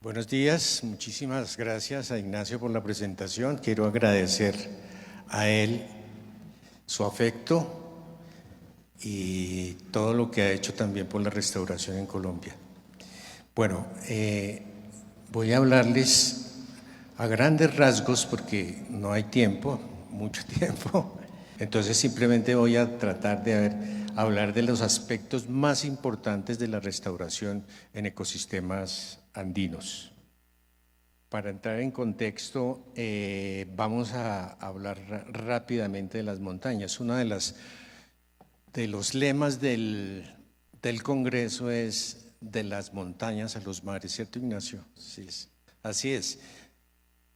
Buenos días, muchísimas gracias a Ignacio por la presentación. Quiero agradecer a él su afecto y todo lo que ha hecho también por la restauración en Colombia. Bueno, voy a hablarles a grandes rasgos porque no hay tiempo, mucho tiempo. Entonces simplemente voy a tratar de hablar de los aspectos más importantes de la restauración en ecosistemas andinos. Para entrar en contexto, vamos a hablar rápidamente de las montañas. Uno de los lemas del Congreso es de las montañas a los mares, ¿cierto, Ignacio? Sí, así es.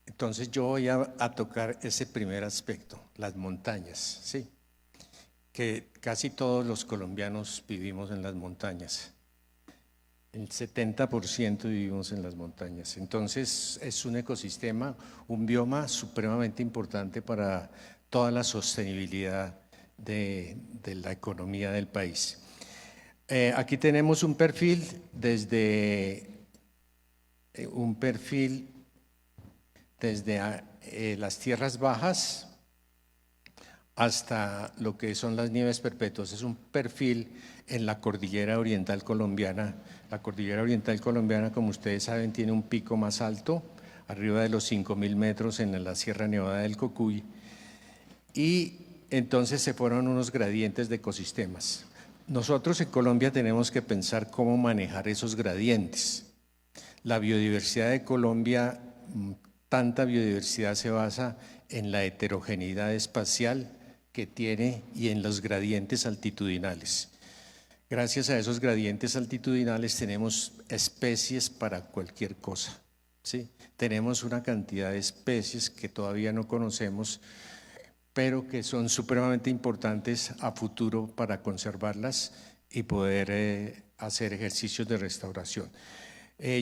Entonces yo voy a tocar ese primer aspecto, las montañas, ¿sí? Que casi todos los colombianos vivimos en las montañas. El 70% vivimos en las montañas. Entonces es un ecosistema, un bioma supremamente importante para toda la sostenibilidad de la economía del país. Aquí tenemos un perfil desde las tierras bajas hasta lo que son las nieves perpetuas. Es un perfil en la cordillera oriental colombiana. La cordillera oriental colombiana, como ustedes saben, tiene un pico más alto, arriba de los 5.000 metros en la Sierra Nevada del Cocuy, y entonces se fueron unos gradientes de ecosistemas. Nosotros en Colombia tenemos que pensar cómo manejar esos gradientes. La biodiversidad de Colombia, tanta biodiversidad se basa en la heterogeneidad espacial que tiene y en los gradientes altitudinales. Gracias a esos gradientes altitudinales tenemos especies para cualquier cosa, ¿sí? Tenemos una cantidad de especies que todavía no conocemos, pero que son supremamente importantes a futuro para conservarlas y poder hacer ejercicios de restauración.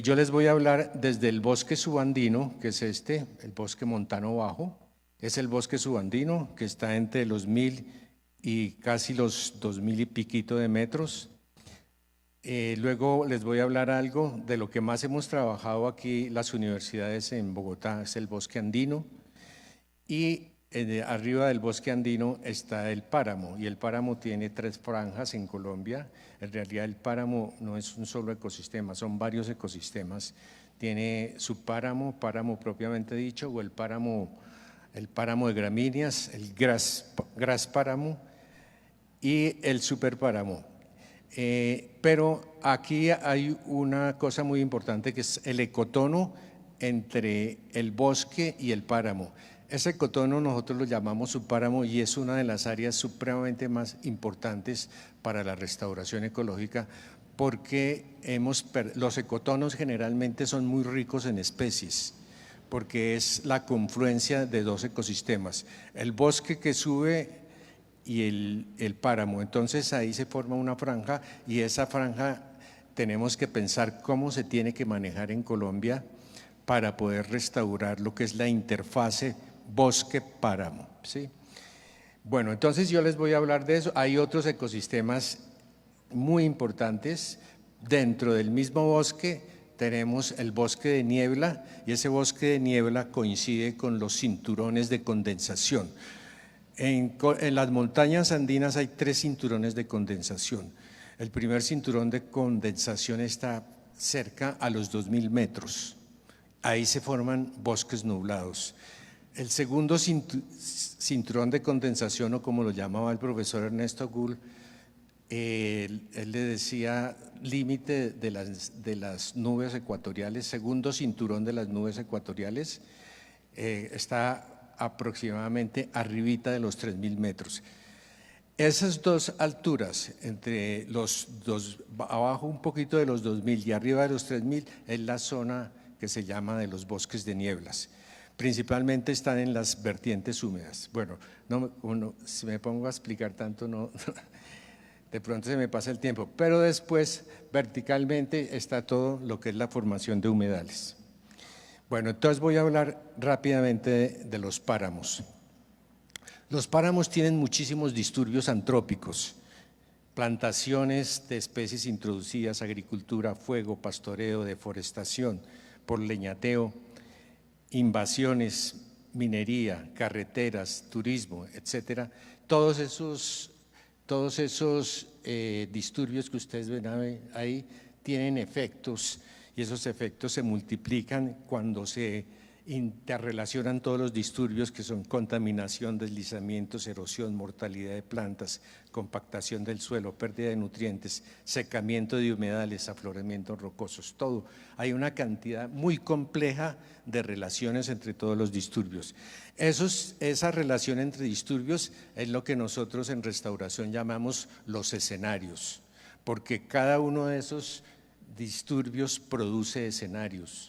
Yo les voy a hablar desde el bosque subandino, que es el bosque montano bajo. Es el bosque subandino que está entre los 1.000 y casi los 2.000 y piquito de metros. Luego les voy a hablar algo de lo que más hemos trabajado aquí las universidades en Bogotá, es el bosque andino. Y arriba del bosque andino está el páramo, y el páramo tiene 3 franjas en Colombia. En realidad el páramo no es un solo ecosistema, son varios ecosistemas. Tiene su páramo propiamente dicho, o el páramo de gramíneas, el gras páramo y el superpáramo. Pero aquí hay una cosa muy importante que es el ecotono entre el bosque y el páramo. Ese ecotono nosotros lo llamamos subpáramo y es una de las áreas supremamente más importantes para la restauración ecológica, porque los ecotonos generalmente son muy ricos en especies, porque es la confluencia de 2 ecosistemas, el bosque que sube y el páramo. Entonces ahí se forma una franja, y esa franja tenemos que pensar cómo se tiene que manejar en Colombia para poder restaurar lo que es la interfase bosque-páramo, ¿sí? Bueno, entonces yo les voy a hablar de eso. Hay otros ecosistemas muy importantes. Dentro del mismo bosque tenemos el bosque de niebla, y ese bosque de niebla coincide con los cinturones de condensación. En las montañas andinas hay 3 cinturones de condensación. El primer cinturón de condensación está cerca a los 2.000 metros. Ahí se forman bosques nublados. El segundo cinturón de condensación, o como lo llamaba el profesor Ernesto Gull, él le decía límite de las nubes ecuatoriales, segundo cinturón de las nubes ecuatoriales, está aproximadamente arribita de los 3.000 metros. Esas 2 alturas, entre los dos, abajo un poquito de los 2.000 y arriba de los 3.000, es la zona que se llama de los bosques de nieblas. Principalmente están en las vertientes húmedas. Bueno, si me pongo a explicar tanto, de pronto se me pasa el tiempo, pero después verticalmente está todo lo que es la formación de humedales. Bueno, entonces voy a hablar rápidamente de los páramos. Los páramos tienen muchísimos disturbios antrópicos, plantaciones de especies introducidas, agricultura, fuego, pastoreo, deforestación, por leñateo, invasiones, minería, carreteras, turismo, etcétera. Todos esos disturbios que ustedes ven ahí tienen efectos, y esos efectos se multiplican cuando se interrelacionan todos los disturbios, que son contaminación, deslizamientos, erosión, mortalidad de plantas, compactación del suelo, pérdida de nutrientes, secamiento de humedales, afloramientos rocosos, todo. Hay una cantidad muy compleja de relaciones entre todos los disturbios. Esa relación entre disturbios es lo que nosotros en restauración llamamos los escenarios, porque cada uno de esos disturbios produce escenarios.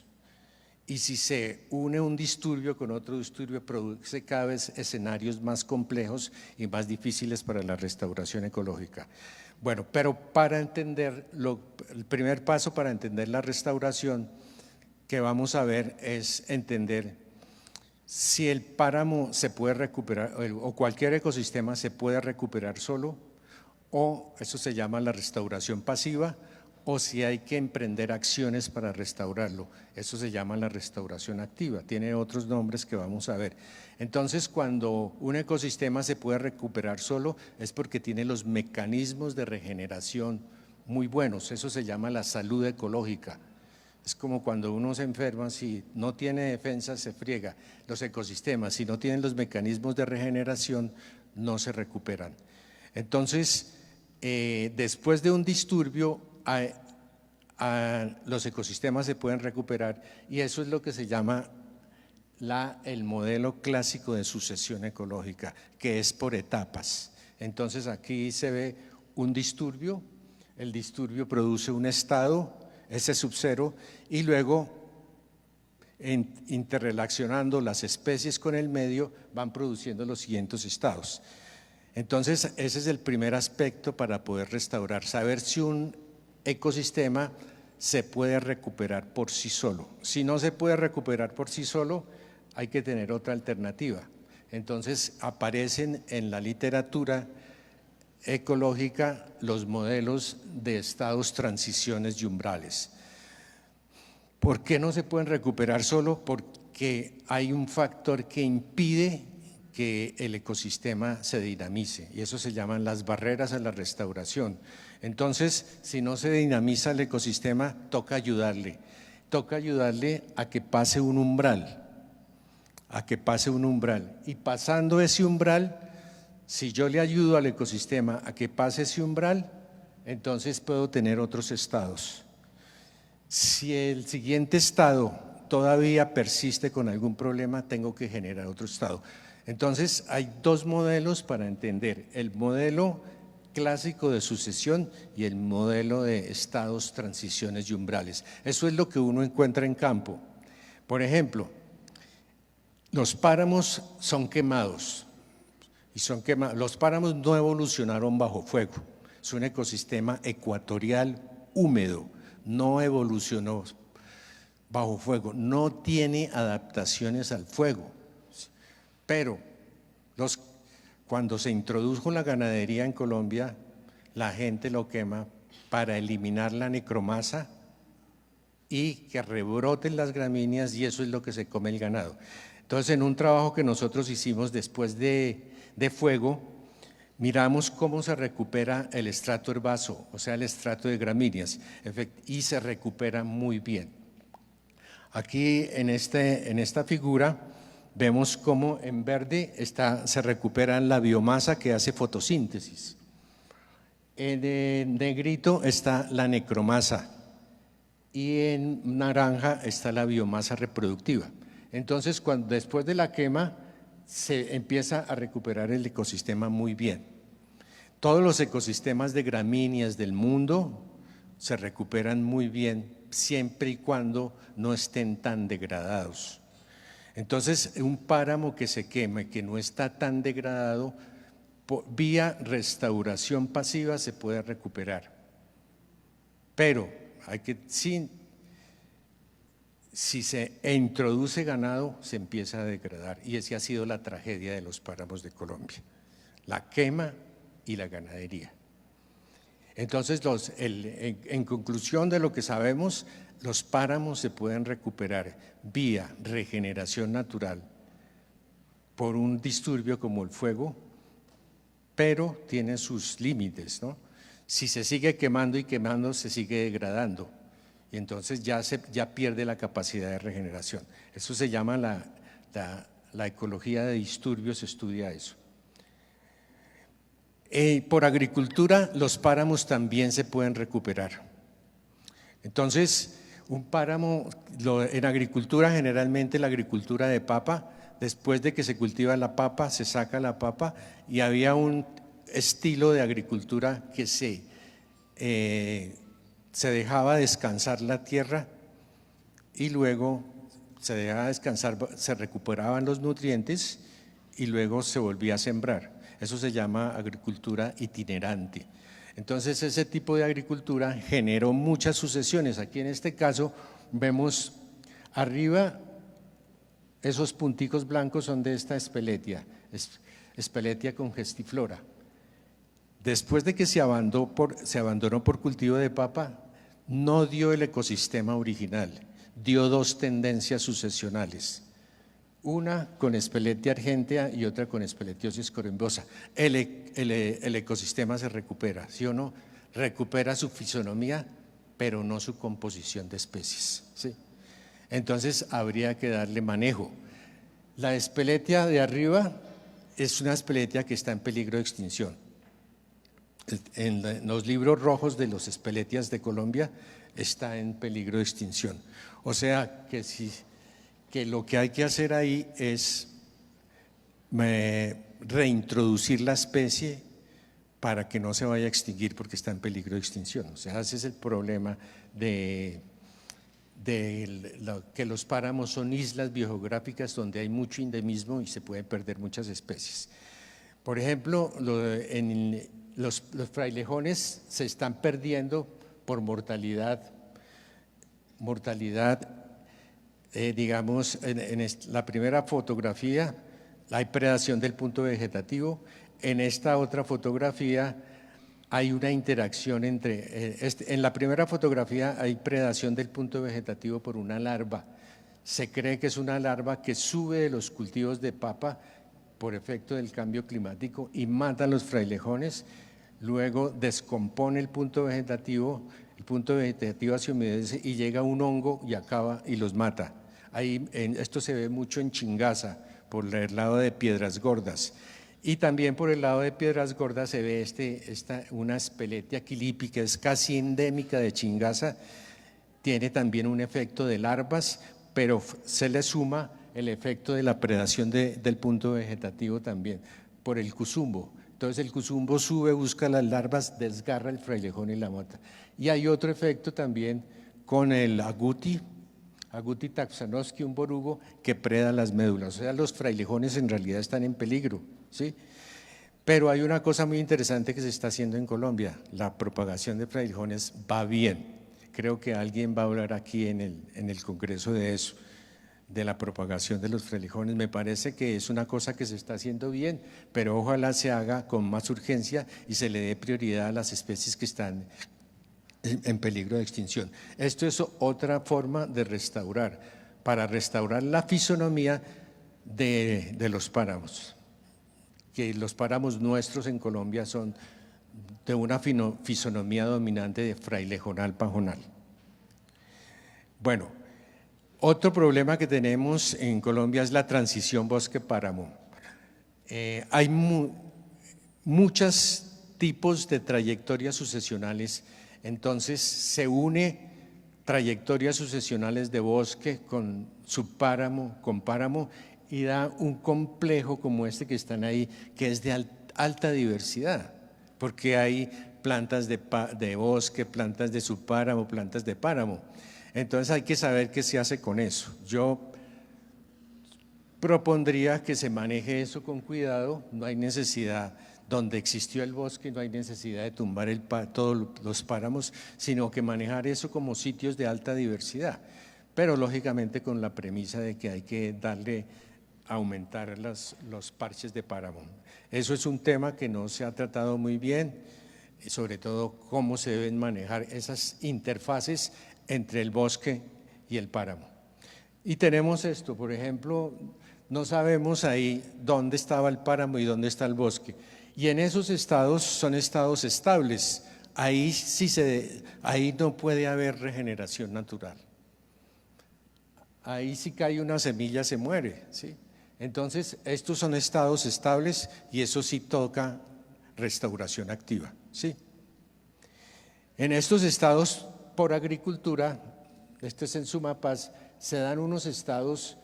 Y si se une un disturbio con otro disturbio, produce cada vez escenarios más complejos y más difíciles para la restauración ecológica. Bueno, pero para entender, el primer paso para entender la restauración que vamos a ver es entender si el páramo se puede recuperar, o cualquier ecosistema se puede recuperar solo, o eso se llama la restauración pasiva, o si hay que emprender acciones para restaurarlo. Eso se llama la restauración activa, tiene otros nombres que vamos a ver. Entonces, cuando un ecosistema se puede recuperar solo, es porque tiene los mecanismos de regeneración muy buenos, eso se llama la salud ecológica. Es como cuando uno se enferma, si no tiene defensa se friega. Los ecosistemas, si no tienen los mecanismos de regeneración, no se recuperan. Entonces, después de un disturbio, los ecosistemas se pueden recuperar, y eso es lo que se llama el modelo clásico de sucesión ecológica, que es por etapas. Entonces aquí se ve un disturbio, el disturbio produce un estado, ese subcero, y luego interrelacionando las especies con el medio van produciendo los siguientes estados. Entonces ese es el primer aspecto para poder restaurar, saber si un ecosistema se puede recuperar por sí solo. Si no se puede recuperar por sí solo, hay que tener otra alternativa. Entonces aparecen en la literatura ecológica los modelos de estados, transiciones y umbrales. ¿Por qué no se pueden recuperar solo? Porque hay un factor que impide que el ecosistema se dinamice, y eso se llaman las barreras a la restauración. Entonces, si no se dinamiza el ecosistema, toca ayudarle a que pase un umbral, y pasando ese umbral, si yo le ayudo al ecosistema a que pase ese umbral, entonces puedo tener otros estados. Si el siguiente estado todavía persiste con algún problema, tengo que generar otro estado. Entonces hay dos modelos para entender: el modelo clásico de sucesión y el modelo de estados, transiciones y umbrales. Eso es lo que uno encuentra en campo. Por ejemplo, los páramos son quemados, los páramos no evolucionaron bajo fuego, es un ecosistema ecuatorial húmedo, no evolucionó bajo fuego, no tiene adaptaciones al fuego. Pero cuando se introdujo la ganadería en Colombia, la gente lo quema para eliminar la necromasa y que rebroten las gramíneas, y eso es lo que se come el ganado. Entonces, en un trabajo que nosotros hicimos después de fuego, miramos cómo se recupera el estrato herbazo, o sea, el estrato de gramíneas, y se recupera muy bien. Aquí en esta figura vemos cómo en verde se recupera la biomasa que hace fotosíntesis. En negrito está la necromasa y en naranja está la biomasa reproductiva. Entonces, después de la quema se empieza a recuperar el ecosistema muy bien. Todos los ecosistemas de gramíneas del mundo se recuperan muy bien siempre y cuando no estén tan degradados. Entonces, un páramo que se queme, que no está tan degradado, vía restauración pasiva se puede recuperar. Pero si se introduce ganado, se empieza a degradar, y esa ha sido la tragedia de los páramos de Colombia: la quema y la ganadería. Entonces, en conclusión de lo que sabemos, los páramos se pueden recuperar vía regeneración natural por un disturbio como el fuego, pero tiene sus límites, ¿no? Si se sigue quemando y quemando, se sigue degradando, y entonces ya pierde la capacidad de regeneración. Eso se llama la ecología de disturbios, estudia eso. Por agricultura, los páramos también se pueden recuperar. Entonces, un páramo, en agricultura, generalmente la agricultura de papa, después de que se cultiva la papa, se saca la papa, y había un estilo de agricultura que se dejaba descansar la tierra y luego se dejaba descansar, se recuperaban los nutrientes y luego se volvía a sembrar. Eso se llama agricultura itinerante. Entonces, ese tipo de agricultura generó muchas sucesiones. Aquí en este caso vemos arriba, esos punticos blancos son de esta espeletia, espeletia congestiflora. Después de que se abandonó por cultivo de papa, no dio el ecosistema original, dio dos tendencias sucesionales. Una con Speletia argentea y otra con Speletiosis corymbosa. El ecosistema se recupera, ¿sí o no? Recupera su fisonomía, pero no su composición de especies, ¿sí? Entonces habría que darle manejo. La Speletia de arriba es una Speletia que está en peligro de extinción. En los libros rojos de los Speletias de Colombia está en peligro de extinción. O sea que lo que hay que hacer ahí es reintroducir la especie para que no se vaya a extinguir porque está en peligro de extinción. O sea, ese es el problema de que los páramos son islas biogeográficas donde hay mucho endemismo y se pueden perder muchas especies. Por ejemplo, los frailejones se están perdiendo por mortalidad, digamos, en la primera fotografía hay predación del punto vegetativo, en esta otra fotografía hay una interacción en la primera fotografía hay predación del punto vegetativo por una larva. Se cree que es una larva que sube de los cultivos de papa por efecto del cambio climático y mata a los frailejones, luego descompone el punto vegetativo se humedece y llega un hongo y acaba y los mata. Esto se ve mucho en Chingaza, por el lado de Piedras Gordas. Y también por el lado de Piedras Gordas se ve una Speletia quilipi, que es casi endémica de Chingaza, tiene también un efecto de larvas, pero se le suma el efecto de la predación del punto vegetativo también, por el cuzumbo. Entonces el cuzumbo sube, busca las larvas, desgarra el frailejón y la mata. Y hay otro efecto también con el agouti taxanovsky, un borugo que preda las médulas. O sea, los frailejones en realidad están en peligro, ¿sí? Pero hay una cosa muy interesante que se está haciendo en Colombia. La propagación de frailejones va bien. Creo que alguien va a hablar aquí en el Congreso de eso, de la propagación de los frailejones. Me parece que es una cosa que se está haciendo bien, pero ojalá se haga con más urgencia y se le dé prioridad a las especies que están en peligro de extinción. Esto es otra forma de restaurar, para restaurar la fisonomía de los páramos, que los páramos nuestros en Colombia son de una fisonomía dominante de frailejonal pajonal. Bueno, otro problema que tenemos en Colombia es la transición bosque-páramo. Hay muchos tipos de trayectorias sucesionales. Entonces se une trayectorias sucesionales de bosque con subpáramo, con páramo, y da un complejo como este que están ahí, que es de alta diversidad, porque hay plantas de bosque, plantas de subpáramo, plantas de páramo. Entonces hay que saber qué se hace con eso. Yo propondría que se maneje eso con cuidado, no hay necesidad. Donde existió el bosque no hay necesidad de tumbar todos los páramos, sino que manejar eso como sitios de alta diversidad, pero lógicamente con la premisa de que hay que aumentar los parches de páramo. Eso es un tema que no se ha tratado muy bien. y sobre todo cómo se deben manejar esas interfaces entre el bosque y el páramo. Y tenemos esto, por ejemplo, no sabemos ahí dónde estaba el páramo y dónde está el bosque. Y en esos estados son estados estables. Ahí ahí no puede haber regeneración natural. Ahí si cae una semilla se muere, ¿sí? Entonces, estos son estados estables y eso sí toca restauración activa, ¿sí? En estos estados por agricultura, este es en Sumapaz, se dan unos estados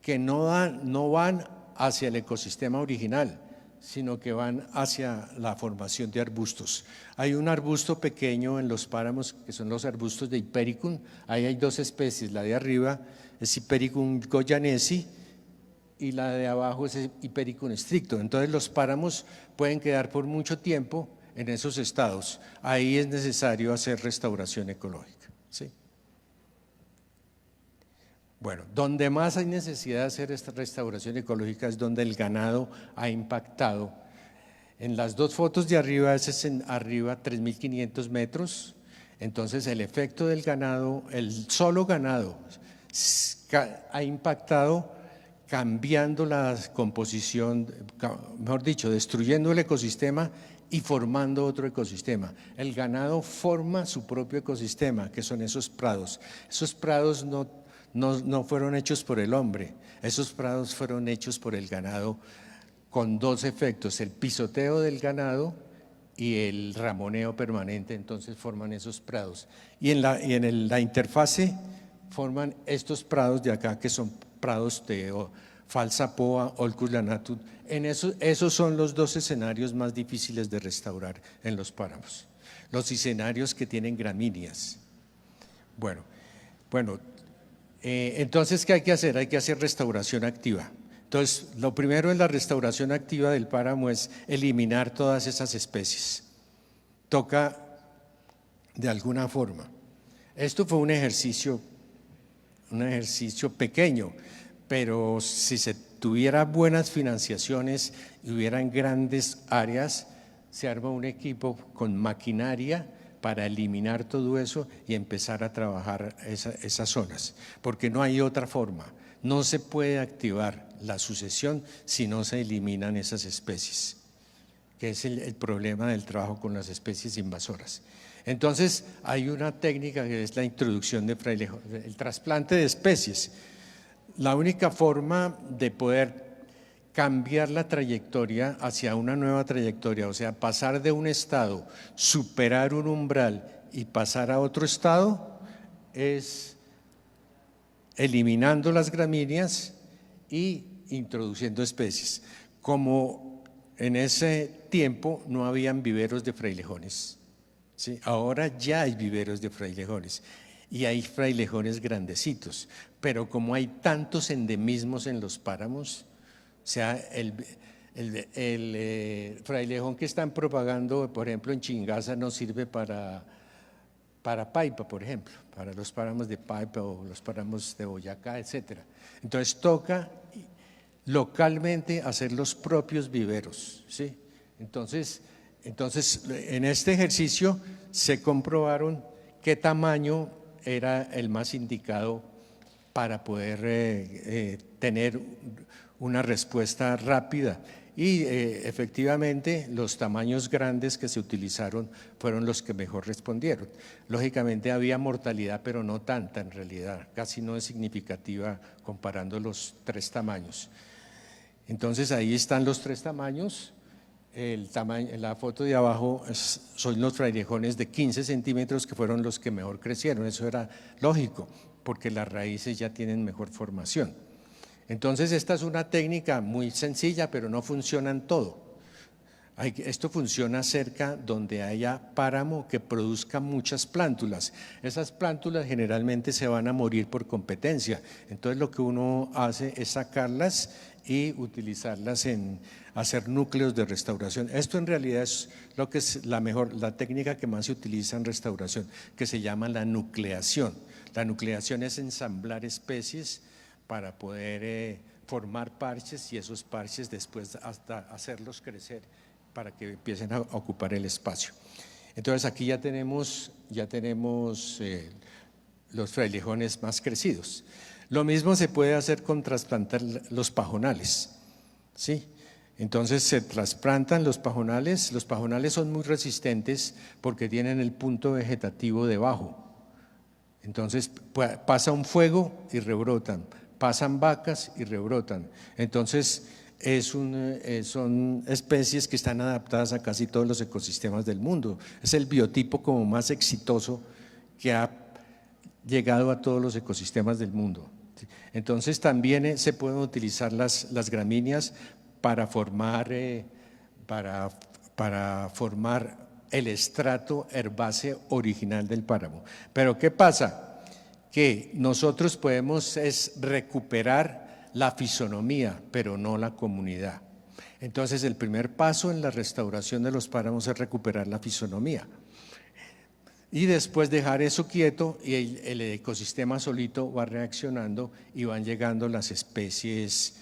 que no van hacia el ecosistema original, sino que van hacia la formación de arbustos. Hay un arbusto pequeño en los páramos que son los arbustos de Hipericum. Ahí hay dos especies, la de arriba es Hipericum goyanesi y la de abajo es Hipericum stricto. Entonces los páramos pueden quedar por mucho tiempo en esos estados. Ahí es necesario hacer restauración ecológica, ¿sí? Bueno, donde más hay necesidad de hacer esta restauración ecológica es donde el ganado ha impactado. En las dos fotos de arriba, ese es en arriba 3.500 metros, entonces el efecto del ganado, el solo ganado, ha impactado cambiando la composición, mejor dicho, destruyendo el ecosistema y formando otro ecosistema. El ganado forma su propio ecosistema, que son esos prados. Esos prados no fueron hechos por el hombre, esos prados fueron hechos por el ganado con dos efectos, el pisoteo del ganado y el ramoneo permanente, entonces forman esos prados. Y en la interfase forman estos prados de acá que son prados de falsa poa, Holcus lanatum. Esos son los dos escenarios más difíciles de restaurar en los páramos, los escenarios que tienen gramíneas. Bueno, entonces, ¿qué hay que hacer? Hay que hacer restauración activa. Entonces, lo primero en la restauración activa del páramo es eliminar todas esas especies. Toca de alguna forma. Esto fue un ejercicio pequeño, pero si se tuviera buenas financiaciones y hubieran grandes áreas, se arma un equipo con maquinaria para eliminar todo eso y empezar a trabajar esas zonas, porque no hay otra forma. No se puede activar la sucesión si no se eliminan esas especies, que es el problema del trabajo con las especies invasoras. Entonces, hay una técnica que es la introducción de frailejón, el trasplante de especies. La única forma de poder cambiar la trayectoria hacia una nueva trayectoria, o sea, pasar de un estado, superar un umbral y pasar a otro estado, es eliminando las gramíneas y introduciendo especies. Como en ese tiempo no habían viveros de frailejones, ¿sí? Ahora ya hay viveros de frailejones y hay frailejones grandecitos, pero como hay tantos endemismos en los páramos, o sea, el frailejón que están propagando, por ejemplo, en Chingaza no sirve para Paipa, por ejemplo, para los páramos de Paipa o los páramos de Boyacá, etcétera. Entonces toca localmente hacer los propios viveros, ¿sí? Entonces, en este ejercicio se comprobaron qué tamaño era el más indicado para poder tener una respuesta rápida y efectivamente los tamaños grandes que se utilizaron fueron los que mejor respondieron. Lógicamente había mortalidad, pero no tanta en realidad, casi no es significativa comparando los tres tamaños. Entonces ahí están los tres tamaños. En la foto de abajo son los frailejones de 15 centímetros que fueron los que mejor crecieron. Eso era lógico porque las raíces ya tienen mejor formación. Entonces esta es una técnica muy sencilla, pero no funciona en todo. Esto funciona cerca donde haya páramo que produzca muchas plántulas. Esas plántulas generalmente se van a morir por competencia. Entonces lo que uno hace es sacarlas y utilizarlas en hacer núcleos de restauración. Esto en realidad es lo que es la técnica que más se utiliza en restauración, que se llama la nucleación. La nucleación es ensamblar especies para poder formar parches y esos parches después hasta hacerlos crecer para que empiecen a ocupar el espacio. Entonces aquí ya tenemos los frailejones más crecidos. Lo mismo se puede hacer con trasplantar los pajonales, ¿sí? Entonces se trasplantan los pajonales son muy resistentes porque tienen el punto vegetativo debajo. Entonces pasa un fuego y rebrotan, pasan vacas y rebrotan. Entonces son especies que están adaptadas a casi todos los ecosistemas del mundo. Es el biotipo como más exitoso que ha llegado a todos los ecosistemas del mundo. Entonces también se pueden utilizar las gramíneas para formar el estrato herbáceo original del páramo. Pero ¿qué pasa? Que nosotros podemos recuperar la fisonomía, pero no la comunidad. Entonces el primer paso en la restauración de los páramos es recuperar la fisonomía. Y después dejar eso quieto y el ecosistema solito va reaccionando y van llegando las especies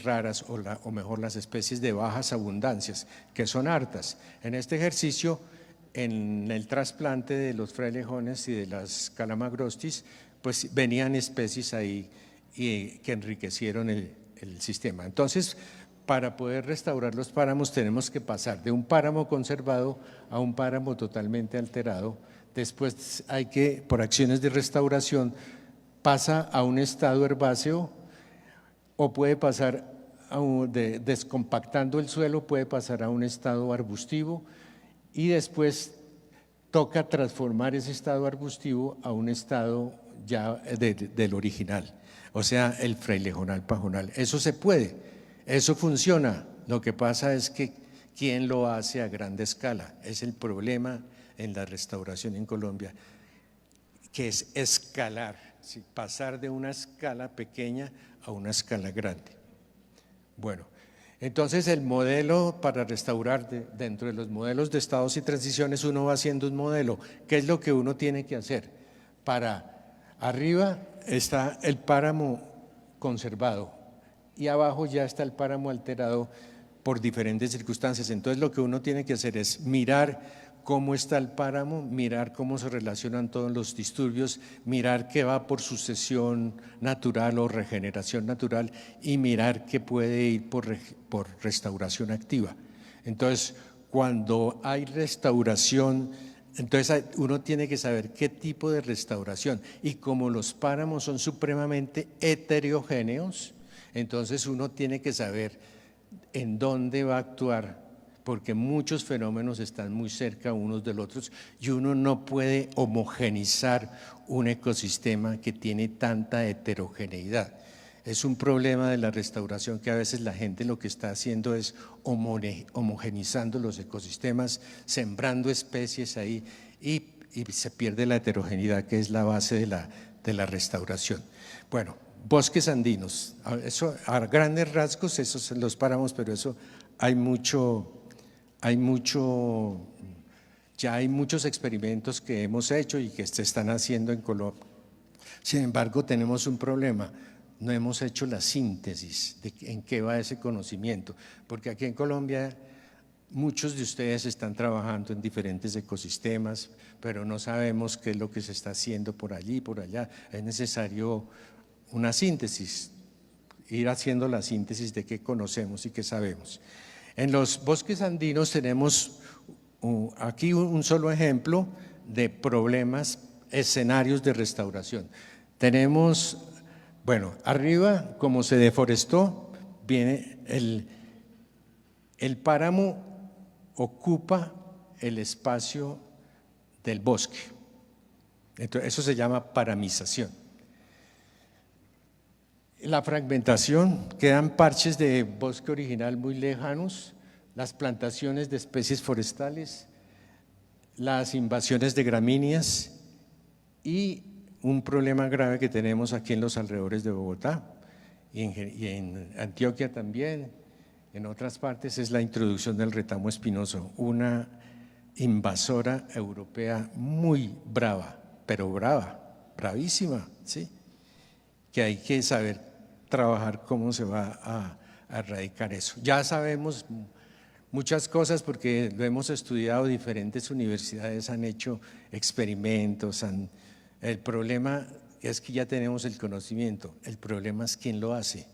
raras o mejor las especies de bajas abundancias, que son hartas. En este ejercicio, en el trasplante de los frailejones y de las calamagrostis, pues venían especies ahí que enriquecieron el sistema. Entonces, para poder restaurar los páramos tenemos que pasar de un páramo conservado a un páramo totalmente alterado. Después hay que, por acciones de restauración, pasa a un estado herbáceo o puede pasar, descompactando el suelo, puede pasar a un estado arbustivo y después toca transformar ese estado arbustivo a un estado ya del original, o sea, el frailejonal pajonal. Eso se puede. Eso funciona, lo que pasa es que ¿quién lo hace a grande escala? Es el problema en la restauración en Colombia, que es escalar, ¿sí? Pasar de una escala pequeña a una escala grande. Bueno, entonces el modelo para restaurar, dentro de los modelos de estados y transiciones, uno va haciendo un modelo. ¿Qué es lo que uno tiene que hacer? Arriba está el páramo conservado, y abajo ya está el páramo alterado por diferentes circunstancias. Entonces lo que uno tiene que hacer es mirar cómo está el páramo, mirar cómo se relacionan todos los disturbios, mirar qué va por sucesión natural o regeneración natural y mirar qué puede ir por restauración activa. Entonces, cuando hay restauración, entonces uno tiene que saber qué tipo de restauración, y como los páramos son supremamente heterogéneos, entonces uno tiene que saber en dónde va a actuar, porque muchos fenómenos están muy cerca unos de los otros y uno no puede homogenizar un ecosistema que tiene tanta heterogeneidad. Es un problema de la restauración que a veces la gente lo que está haciendo es homogenizando los ecosistemas, sembrando especies ahí y se pierde la heterogeneidad, que es la base de la restauración. Bueno, bosques andinos, eso a grandes rasgos, esos son los páramos, pero eso ya hay muchos experimentos que hemos hecho y que se están haciendo en Colombia. Sin embargo, tenemos un problema, no hemos hecho la síntesis de en qué va ese conocimiento, porque aquí en Colombia muchos de ustedes están trabajando en diferentes ecosistemas, pero no sabemos qué es lo que se está haciendo por allí y por allá. Es necesario una síntesis, ir haciendo la síntesis de qué conocemos y qué sabemos. En los bosques andinos tenemos aquí un solo ejemplo de problemas, escenarios de restauración. Tenemos, bueno, arriba, como se deforestó, viene el páramo ocupa el espacio del bosque. Entonces, eso se llama paramización. La fragmentación, quedan parches de bosque original muy lejanos, las plantaciones de especies forestales, las invasiones de gramíneas y un problema grave que tenemos aquí en los alrededores de Bogotá y en Antioquia también, en otras partes, es la introducción del retamo espinoso, una invasora europea muy brava, pero bravísima, ¿sí? Que hay que saber trabajar cómo se va a erradicar eso. Ya sabemos Muchas cosas porque lo hemos estudiado, diferentes universidades han hecho experimentos. El problema es que ya tenemos el conocimiento, el problema es quién lo hace,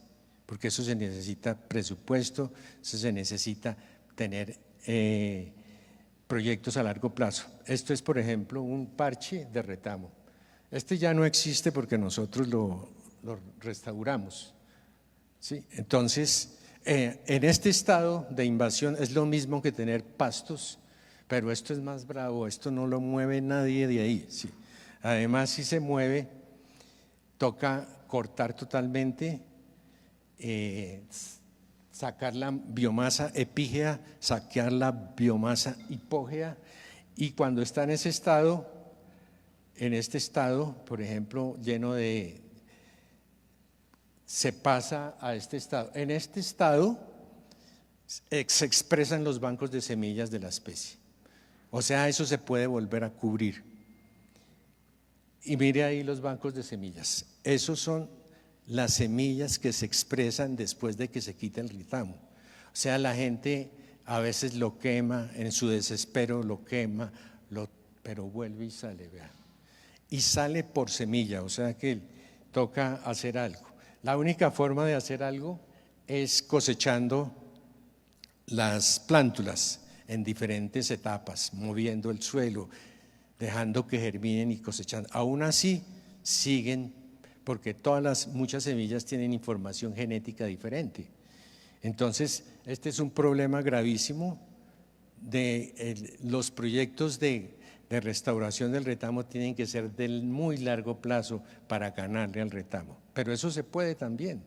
porque eso se necesita presupuesto, eso se necesita tener proyectos a largo plazo. Esto es, por ejemplo, un parche de retamo. Este ya no existe porque nosotros lo restauramos, ¿sí? Entonces, en este estado de invasión es lo mismo que tener pastos, pero esto es más bravo, esto no lo mueve nadie de ahí, ¿sí? Además, si se mueve, toca cortar totalmente, sacar la biomasa epígea, sacar la biomasa hipógea, y cuando está en ese estado, en este estado, por ejemplo, lleno de, se pasa a este estado. En este estado se expresan los bancos de semillas de la especie. O sea, eso se puede volver a cubrir. Y mire ahí los bancos de semillas. Esos son las semillas que se expresan después de que se quita el retamo. O sea, la gente a veces lo quema, en su desespero lo quema, pero vuelve y sale, vea. Y sale por semilla, o sea que toca hacer algo. La única forma de hacer algo es cosechando las plántulas en diferentes etapas, moviendo el suelo, dejando que germinen y cosechando. Aún así siguen, porque muchas semillas tienen información genética diferente. Entonces, este es un problema gravísimo de los proyectos de restauración del retamo. Tienen que ser del muy largo plazo para ganarle al retamo, pero eso se puede también.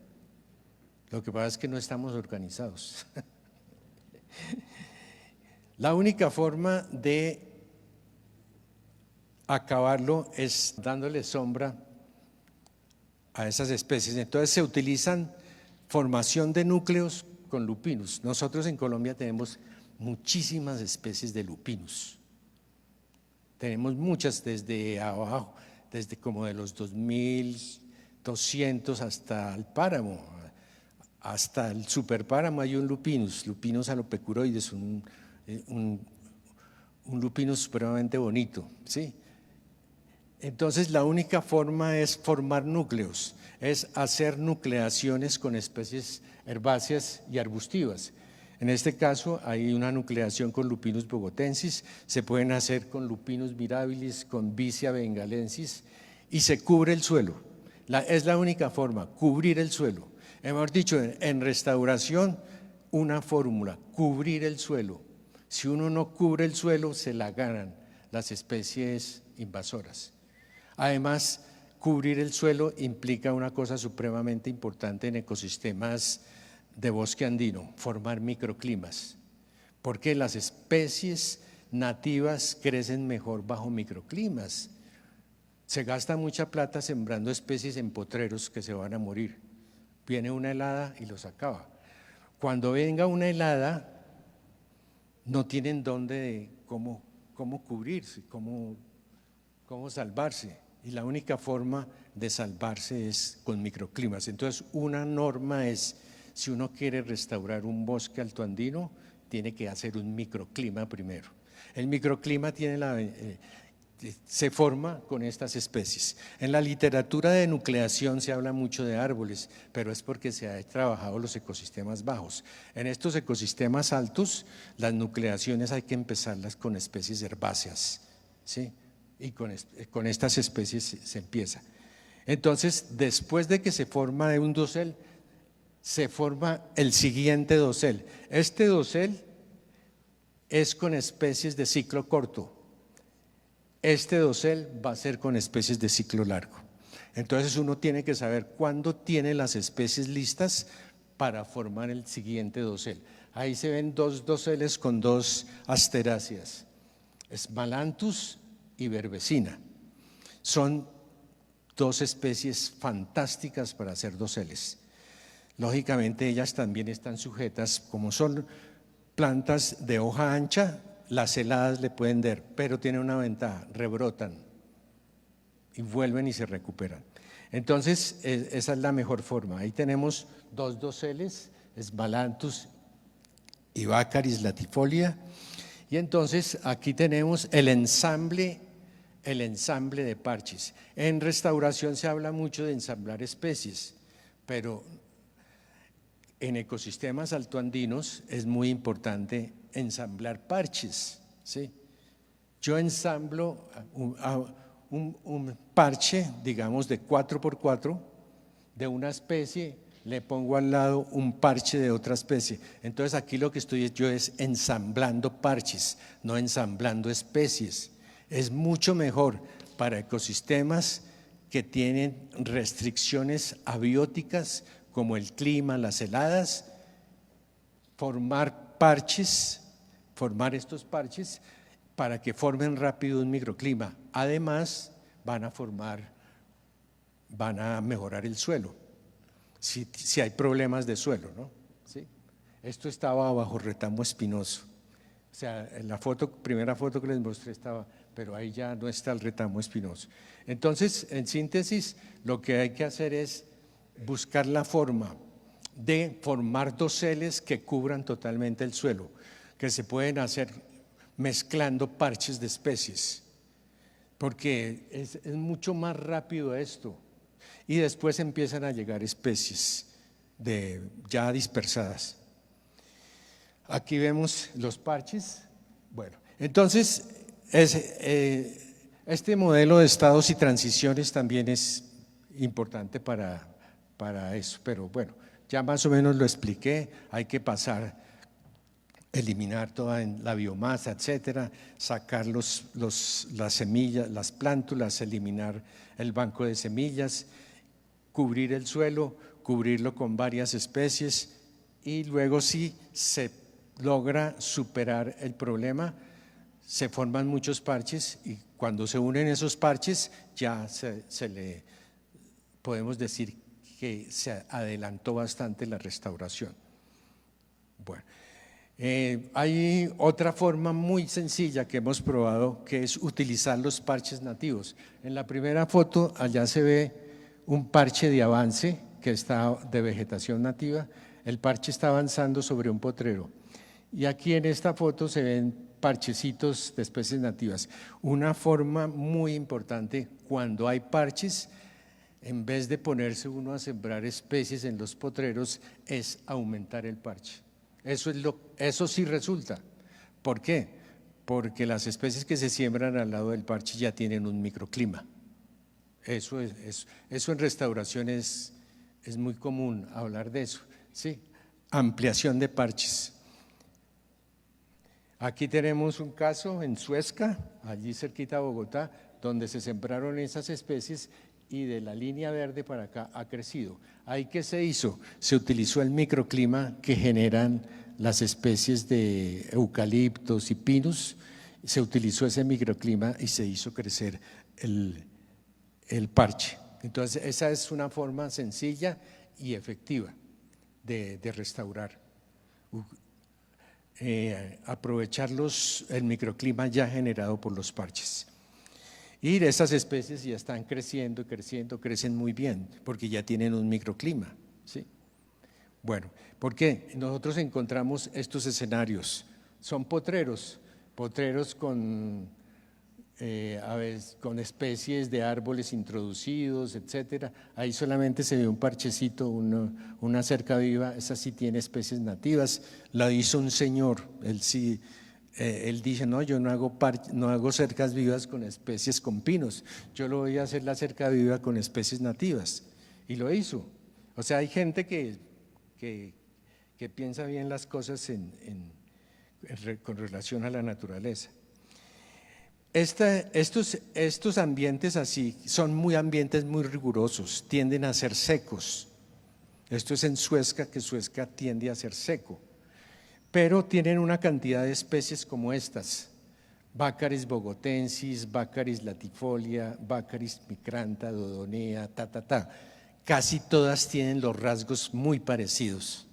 Lo que pasa es que no estamos organizados. La única forma de acabarlo es dándole sombra a esas especies. Entonces se utilizan formación de núcleos con lupinus. Nosotros en Colombia tenemos muchísimas especies de lupinus. Tenemos muchas desde abajo, desde como de los 2200 hasta el páramo, hasta el superpáramo hay un Lupinus alopecuroides, un lupinus supremamente bonito, ¿sí? Entonces la única forma es formar núcleos, es hacer nucleaciones con especies herbáceas y arbustivas. En este caso hay una nucleación con Lupinus bogotensis, se pueden hacer con Lupinus mirabilis, con Vicia bengalensis, y se cubre el suelo. Es la única forma, cubrir el suelo. Hemos dicho en restauración una fórmula, cubrir el suelo. Si uno no cubre el suelo, se la ganan las especies invasoras. Además, cubrir el suelo implica una cosa supremamente importante en ecosistemas de bosque andino, formar microclimas, porque las especies nativas crecen mejor bajo microclimas. Se gasta mucha plata sembrando especies en potreros que se van a morir. Viene una helada y los acaba. Cuando venga una helada, no tienen cómo cubrirse, cómo salvarse. Y la única forma de salvarse es con microclimas. Entonces, una norma es, si uno quiere restaurar un bosque altoandino, tiene que hacer un microclima primero. El microclima se forma con estas especies. En la literatura de nucleación se habla mucho de árboles, pero es porque se ha trabajado los ecosistemas bajos. En estos ecosistemas altos, las nucleaciones hay que empezarlas con especies herbáceas, ¿sí? Y con estas especies se empieza. Entonces, después de que se forma un dosel, se forma el siguiente dosel. Este dosel es con especies de ciclo corto. Este dosel va a ser con especies de ciclo largo. Entonces uno tiene que saber cuándo tiene las especies listas para formar el siguiente dosel. Ahí se ven dos doseles con dos asteráceas, Smalanthus y Verbesina. Son dos especies fantásticas para hacer doseles. Lógicamente ellas también están sujetas, como son plantas de hoja ancha, las heladas le pueden dar, pero tienen una ventaja, rebrotan y vuelven y se recuperan. Entonces esa es la mejor forma. Ahí tenemos dos doseles, Smalanthus y Baccharis latifolia. Y entonces aquí tenemos el ensamble de parches. En restauración se habla mucho de ensamblar especies, pero en ecosistemas altoandinos es muy importante ensamblar parches, ¿sí? Yo ensamblo un parche, digamos, de 4x4 de una especie, le pongo al lado un parche de otra especie. Entonces aquí lo que estoy yo es ensamblando parches, no ensamblando especies. Es mucho mejor para ecosistemas que tienen restricciones abióticas como el clima, las heladas, formar estos parches para que formen rápido un microclima. Además, van a mejorar el suelo, si hay problemas de suelo, ¿no? ¿Sí? Esto estaba bajo retamo espinoso. O sea, en la primera foto que les mostré estaba, pero ahí ya no está el retamo espinoso. Entonces, en síntesis, lo que hay que hacer es buscar la forma de formar doseles que cubran totalmente el suelo, que se pueden hacer mezclando parches de especies, porque es mucho más rápido esto. Y después empiezan a llegar especies ya dispersadas. Aquí vemos los parches. Bueno, entonces este modelo de estados y transiciones también es importante para eso, pero bueno, ya más o menos lo expliqué. Hay que eliminar toda la biomasa, etcétera, sacar las semillas, las plántulas, eliminar el banco de semillas, cubrir el suelo, cubrirlo con varias especies, y luego si se logra superar el problema, se forman muchos parches, y cuando se unen esos parches ya podemos decir que se adelantó bastante la restauración. Bueno, hay otra forma muy sencilla que hemos probado, que es utilizar los parches nativos. En la primera foto allá se ve un parche de avance que está de vegetación nativa. El parche está avanzando sobre un potrero, y aquí en esta foto se ven parchecitos de especies nativas. Una forma muy importante cuando hay parches, en vez de ponerse uno a sembrar especies en los potreros, es aumentar el parche. Eso sí resulta. ¿Por qué? Porque las especies que se siembran al lado del parche ya tienen un microclima. Eso en restauración es muy común hablar de eso, ¿sí? Ampliación de parches. Aquí tenemos un caso en Suezca, allí cerquita de Bogotá, donde se sembraron esas especies, y de la línea verde para acá ha crecido. ¿Ahí qué se hizo? Se utilizó el microclima que generan las especies de eucaliptos y pinos, se utilizó ese microclima y se hizo crecer el parche. Entonces esa es una forma sencilla y efectiva de restaurar. Aprovechar el microclima ya generado por los parches. Y esas especies ya están creciendo, crecen muy bien, porque ya tienen un microclima, ¿sí? Bueno, ¿por qué? Nosotros encontramos estos escenarios, son potreros con especies de árboles introducidos, etcétera. Ahí solamente se ve un parchecito, una cerca viva, esa sí tiene especies nativas, la hizo un señor, él dice, no, yo no hago cercas vivas con especies con pinos, yo lo voy a hacer la cerca viva con especies nativas, y lo hizo. O sea, hay gente que piensa bien las cosas con relación a la naturaleza. Estos ambientes así son ambientes muy rigurosos, tienden a ser secos. Esto es en Suezca, que Suezca tiende a ser seco, pero tienen una cantidad de especies como estas: Baccharis bogotensis, Baccharis latifolia, Baccharis micrantha, dodonea, Casi todas tienen los rasgos muy parecidos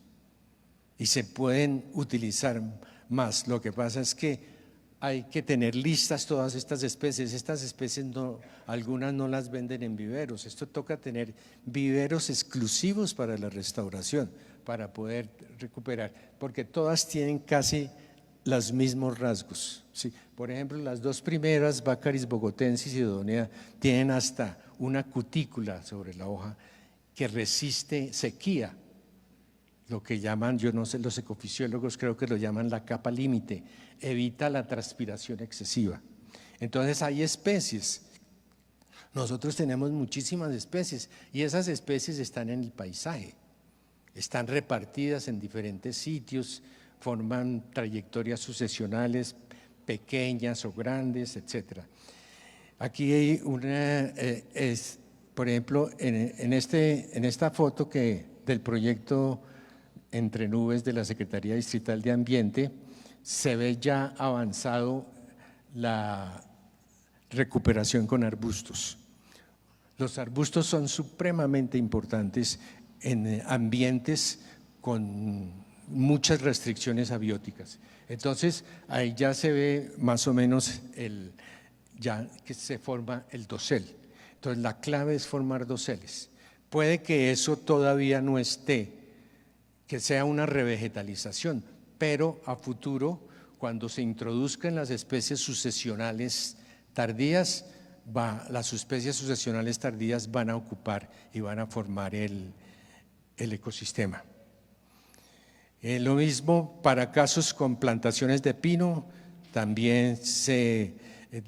y se pueden utilizar más. Lo que pasa es que hay que tener listas todas estas especies. Estas especies algunas no las venden en viveros. Esto toca tener viveros exclusivos para la restauración, para poder recuperar, porque todas tienen casi los mismos rasgos. ¿Sí? Por ejemplo, las dos primeras, Baccharis bogotensis y Dodonea, tienen hasta una cutícula sobre la hoja que resiste sequía, lo que llaman, yo no sé, los ecofisiólogos creo que lo llaman la capa límite, evita la transpiración excesiva. Entonces hay especies, nosotros tenemos muchísimas especies y esas especies están en el paisaje, están repartidas en diferentes sitios, forman trayectorias sucesionales pequeñas o grandes, etc. Aquí hay una, por ejemplo, en esta foto del proyecto Entre Nubes de la Secretaría Distrital de Ambiente, se ve ya avanzado la recuperación con arbustos. Los arbustos son supremamente importantes en ambientes con muchas restricciones abióticas. Entonces, ahí ya se ve más o menos ya que se forma el dosel. Entonces, la clave es formar doseles. Puede que eso todavía no esté, que sea una revegetalización, pero a futuro, cuando se introduzcan las especies sucesionales tardías, las especies sucesionales tardías van a ocupar y van a formar el ecosistema. Lo mismo para casos con plantaciones de pino, también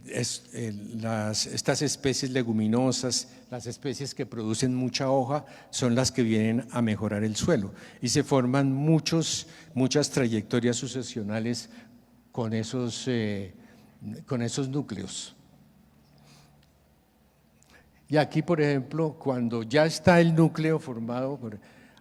estas especies leguminosas, las especies que producen mucha hoja, son las que vienen a mejorar el suelo y se forman muchas trayectorias sucesionales con esos núcleos. Y aquí, por ejemplo, cuando ya está el núcleo formado,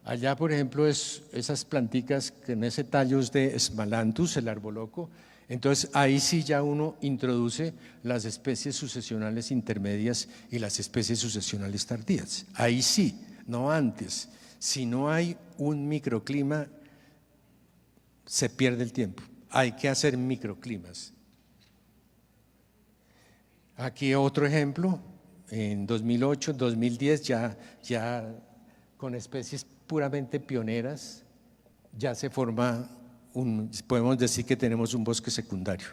allá, por ejemplo, esas planticas que en ese tallo es de Smalanthus, el arboloco, entonces ahí sí ya uno introduce las especies sucesionales intermedias y las especies sucesionales tardías. Ahí sí, no antes. Si no hay un microclima, se pierde el tiempo. Hay que hacer microclimas. Aquí otro ejemplo. En 2008, 2010 ya con especies puramente pioneras ya se forma podemos decir que tenemos un bosque secundario.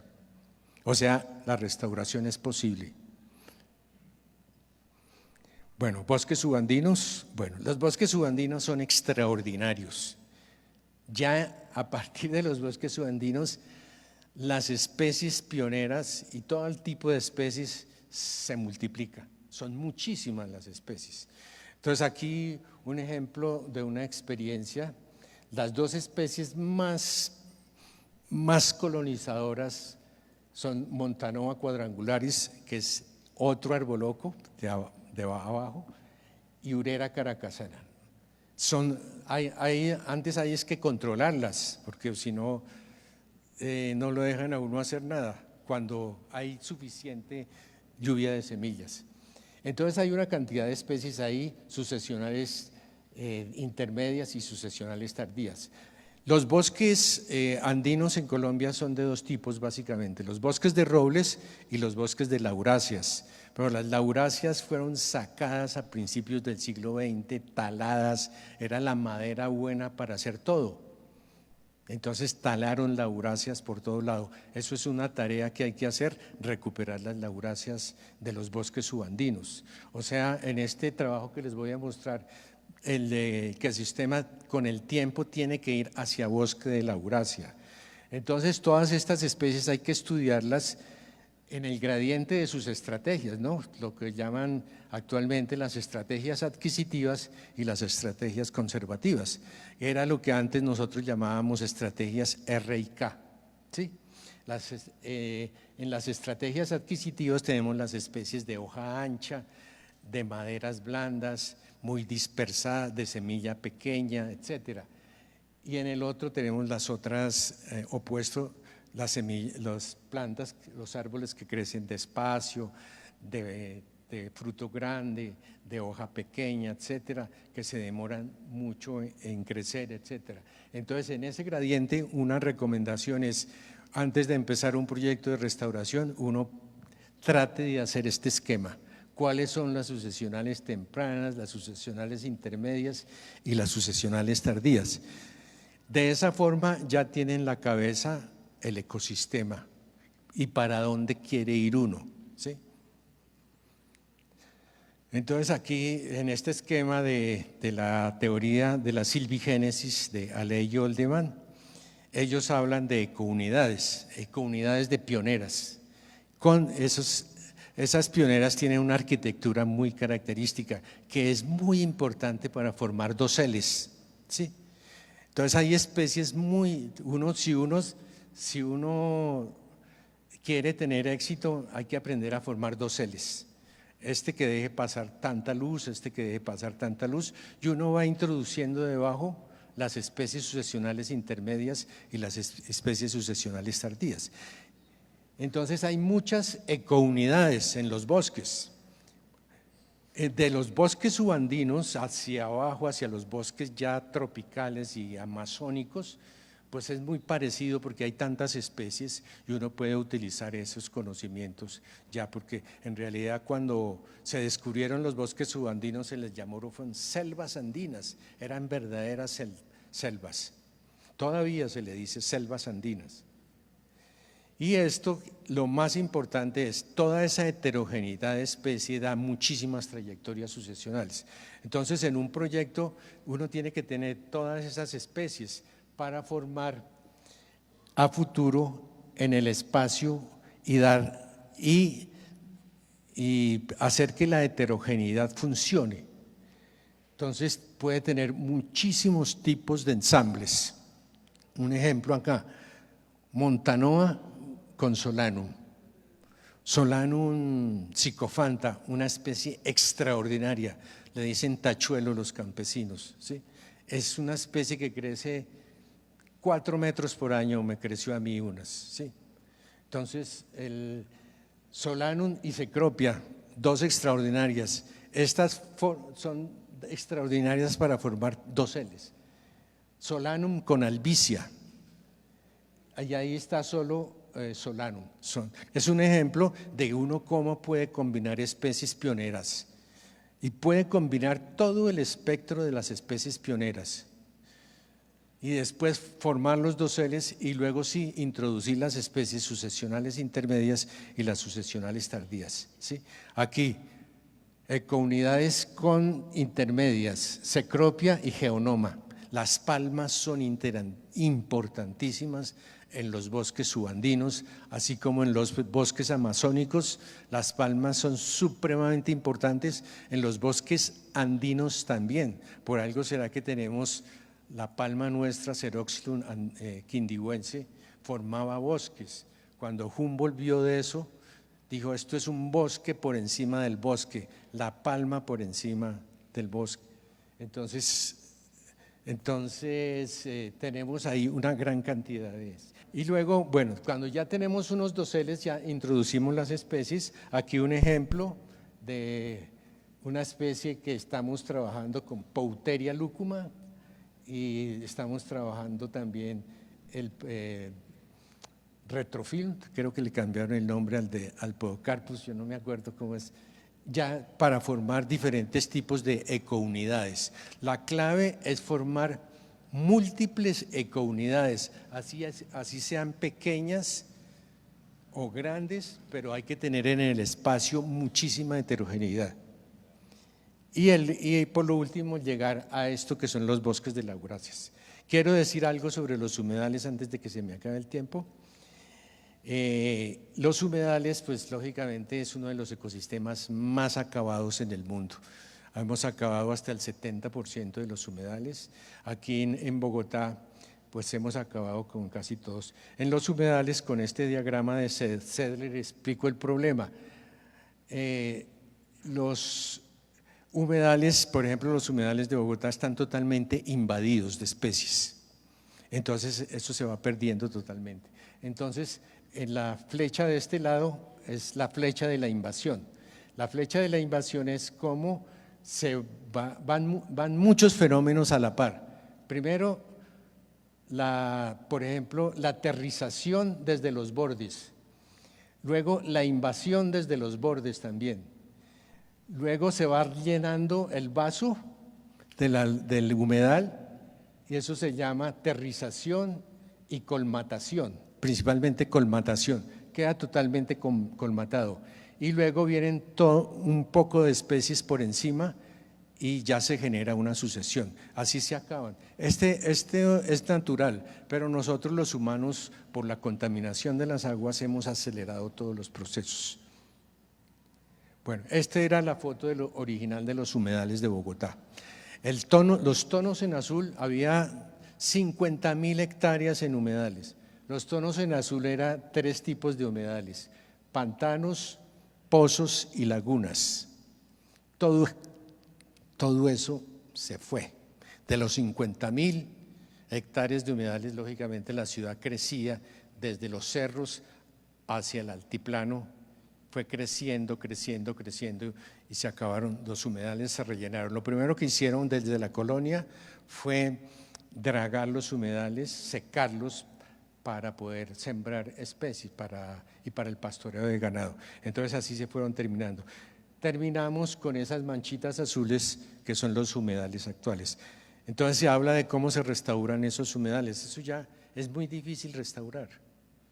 O sea, la restauración es posible. Bueno, bosques subandinos. Bueno, los bosques subandinos son extraordinarios. Ya a partir de los bosques subandinos, las especies pioneras y todo el tipo de especies se multiplican. Son muchísimas las especies. Entonces aquí un ejemplo de una experiencia, las dos especies más colonizadoras son Montanoa quadrangularis, que es otro arboloco de abajo, y Urera caracasana. Antes hay es que controlarlas, porque si no, no lo dejan a uno hacer nada, cuando hay suficiente lluvia de semillas. Entonces hay una cantidad de especies ahí, sucesionales intermedias y sucesionales tardías. Los bosques andinos en Colombia son de dos tipos básicamente, los bosques de robles y los bosques de lauráceas. Pero las lauráceas fueron sacadas a principios del siglo XX, taladas, era la madera buena para hacer todo. Entonces talaron lauráceas por todo lado. Eso es una tarea que hay que hacer, recuperar las lauráceas de los bosques subandinos. O sea, en este trabajo que les voy a mostrar, que el sistema con el tiempo tiene que ir hacia bosque de laurácea. Entonces todas estas especies hay que estudiarlas en el gradiente de sus estrategias, ¿no? Lo que llaman actualmente las estrategias adquisitivas y las estrategias conservativas. Era lo que antes nosotros llamábamos estrategias R y K, ¿sí? En las estrategias adquisitivas tenemos las especies de hoja ancha, de maderas blandas, muy dispersadas, de semilla pequeña, etcétera. Y en el otro tenemos las otras opuesto, las plantas, los árboles que crecen despacio, de fruto grande, de hoja pequeña, etcétera, que se demoran mucho en crecer, etcétera. Entonces, en ese gradiente, una recomendación es, antes de empezar un proyecto de restauración, uno trate de hacer este esquema cuáles son las sucesionales tempranas, las sucesionales intermedias y las sucesionales tardías. De esa forma ya tienen en la cabeza el ecosistema y para dónde quiere ir uno, ¿sí? Entonces aquí en este esquema de la teoría de la silvigénesis de Allais y Oldeman, ellos hablan de ecounidades de pioneras. Esas pioneras tienen una arquitectura muy característica que es muy importante para formar doseles, ¿sí? Entonces hay especies si uno quiere tener éxito, hay que aprender a formar doseles. Este que deje pasar tanta luz, este que deje pasar tanta luz, y uno va introduciendo debajo las especies sucesionales intermedias y las especies sucesionales tardías. Entonces hay muchas ecounidades en los bosques. De los bosques subandinos hacia abajo, hacia los bosques ya tropicales y amazónicos, pues es muy parecido porque hay tantas especies y uno puede utilizar esos conocimientos ya, porque en realidad cuando se descubrieron los bosques subandinos se les llamó selvas andinas, eran verdaderas selvas. Todavía se le dice selvas andinas. Y esto, lo más importante es, toda esa heterogeneidad de especie da muchísimas trayectorias sucesionales. Entonces, en un proyecto uno tiene que tener todas esas especies para formar a futuro en el espacio y hacer que la heterogeneidad funcione. Entonces, puede tener muchísimos tipos de ensambles. Un ejemplo acá, Montanoa con Solanum. Solanum psicofanta, una especie extraordinaria, le dicen tachuelo los campesinos, ¿sí? Es una especie que crece 4 metros por año, me creció a mí unas, ¿sí? Entonces, el Solanum y Cecropia, dos extraordinarias. Estas son extraordinarias para formar doseles. Solanum con Albizia, ahí está solo Solanum. Es un ejemplo de uno cómo puede combinar especies pioneras y puede combinar todo el espectro de las especies pioneras y después formar los doseles y luego sí introducir las especies sucesionales intermedias y las sucesionales tardías, ¿sí? Aquí ecounidades con intermedias, Cecropia y Geonoma. Las palmas son importantísimas en los bosques subandinos, así como en los bosques amazónicos. Las palmas son supremamente importantes, en los bosques andinos también. Por algo será que tenemos la palma nuestra, Ceroxylum quindihuense, formaba bosques. Cuando Humboldt vio de eso, dijo: esto es un bosque por encima del bosque, la palma por encima del bosque. Entonces tenemos ahí una gran cantidad de eso. Y luego, bueno, cuando ya tenemos unos doseles, ya introducimos las especies. Aquí un ejemplo de una especie que estamos trabajando con Pouteria lucuma y estamos trabajando también el retrofilm, creo que le cambiaron el nombre al Podocarpus, yo no me acuerdo cómo es, ya para formar diferentes tipos de ecounidades. La clave es formar múltiples ecounidades, así sean pequeñas o grandes, pero hay que tener en el espacio muchísima heterogeneidad. Y por lo último, llegar a esto que son los bosques de lauraceas. Quiero decir algo sobre los humedales antes de que se me acabe el tiempo. Los humedales, pues lógicamente es uno de los ecosistemas más acabados en el mundo. Hemos acabado hasta el 70% de los humedales. Aquí en Bogotá, pues hemos acabado con casi todos. En los humedales, con este diagrama de Sedler, explico el problema. Los humedales, por ejemplo, los humedales de Bogotá están totalmente invadidos de especies. Entonces, eso se va perdiendo totalmente. Entonces, en la flecha de este lado es la flecha de la invasión. La flecha de la invasión es cómo van muchos fenómenos a la par. Primero, por ejemplo, la aterrización desde los bordes. Luego, la invasión desde los bordes también. Luego se va llenando el vaso del humedal y eso se llama terrización y colmatación, principalmente colmatación, queda totalmente colmatado. Y luego vienen un poco de especies por encima y ya se genera una sucesión, así se acaban. Este es natural, pero nosotros los humanos, por la contaminación de las aguas, hemos acelerado todos los procesos. Bueno, esta era la foto original de los humedales de Bogotá. Los tonos en azul, había 50.000 hectáreas en humedales. Los tonos en azul eran 3 tipos de humedales: pantanos, pozos y lagunas. Todo eso se fue. De los 50.000 hectáreas de humedales, lógicamente la ciudad crecía desde los cerros hacia el altiplano, fue creciendo y se acabaron, los humedales se rellenaron. Lo primero que hicieron desde la colonia fue dragar los humedales, secarlos para poder sembrar especies y para el pastoreo de ganado. Entonces así se fueron terminando. Terminamos con esas manchitas azules que son los humedales actuales. Entonces se habla de cómo se restauran esos humedales. Eso ya es muy difícil restaurar,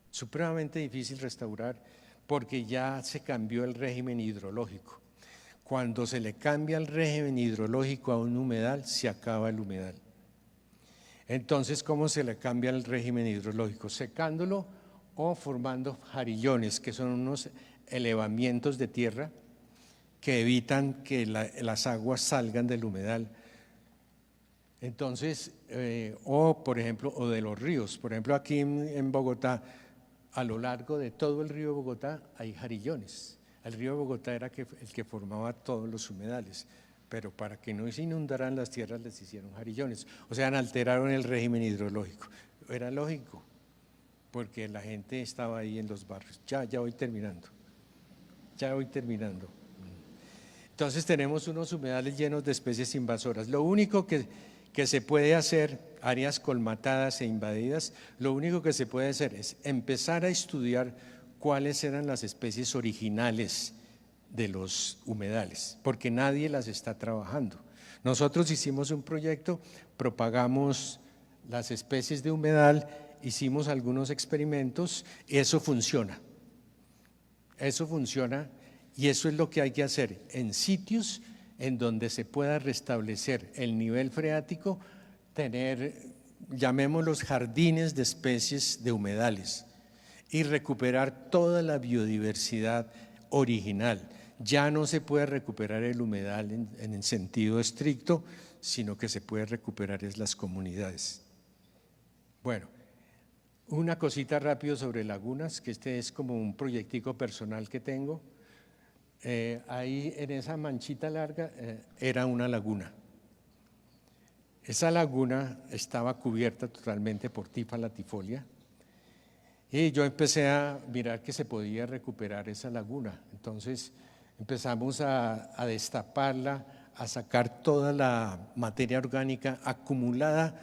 supremamente difícil restaurar, porque ya se cambió el régimen hidrológico. Cuando se le cambia el régimen hidrológico a un humedal, se acaba el humedal. Entonces, ¿cómo se le cambia el régimen hidrológico? Secándolo o formando jarillones, que son unos elevamientos de tierra que evitan que las aguas salgan del humedal. Entonces, por ejemplo, o de los ríos. Por ejemplo, aquí en Bogotá, a lo largo de todo el río Bogotá hay jarillones. El río Bogotá era el que formaba todos los humedales, pero para que no se inundaran las tierras les hicieron jarillones. O sea, alteraron el régimen hidrológico. Era lógico, porque la gente estaba ahí en los barrios. Ya voy terminando. Entonces tenemos unos humedales llenos de especies invasoras. Lo único que se puede hacer, áreas colmatadas e invadidas, lo único que se puede hacer es empezar a estudiar cuáles eran las especies originales de los humedales, porque nadie las está trabajando. Nosotros hicimos un proyecto, propagamos las especies de humedal, hicimos algunos experimentos, eso funciona y eso es lo que hay que hacer en sitios en donde se pueda restablecer el nivel freático, tener, llamémoslos jardines de especies de humedales y recuperar toda la biodiversidad original. Ya no se puede recuperar el humedal en el sentido estricto, sino que se puede recuperar las comunidades. Bueno, una cosita rápido sobre lagunas, que este es como un proyectico personal que tengo. Ahí en esa manchita larga era una laguna. Esa laguna estaba cubierta totalmente por Typha latifolia y yo empecé a mirar que se podía recuperar esa laguna. Entonces empezamos a destaparla, a sacar toda la materia orgánica acumulada,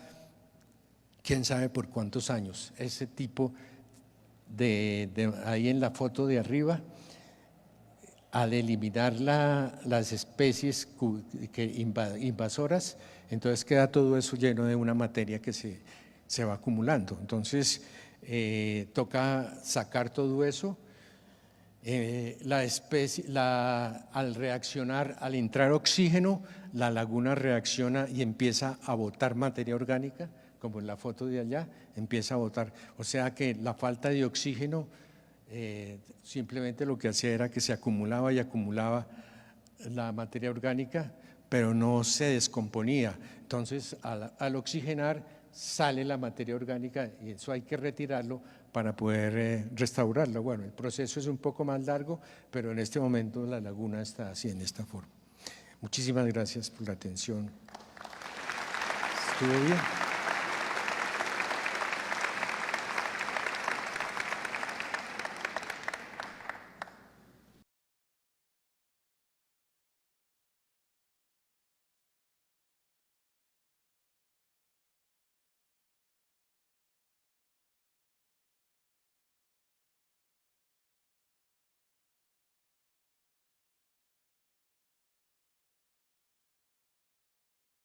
quién sabe por cuántos años. Ese tipo ahí en la foto de arriba, al eliminar las especies invasoras, entonces queda todo eso lleno de una materia que se va acumulando. Entonces toca sacar todo eso. Al reaccionar, al entrar oxígeno, la laguna reacciona y empieza a botar materia orgánica, como en la foto de allá, empieza a botar. O sea que la falta de oxígeno simplemente lo que hacía era que se acumulaba y acumulaba la materia orgánica, pero no se descomponía. Entonces, al oxigenar sale la materia orgánica y eso hay que retirarlo para poder restaurarlo. Bueno, el proceso es un poco más largo, pero en este momento la laguna está así, en esta forma. Muchísimas gracias por la atención. ¿Estuvo bien?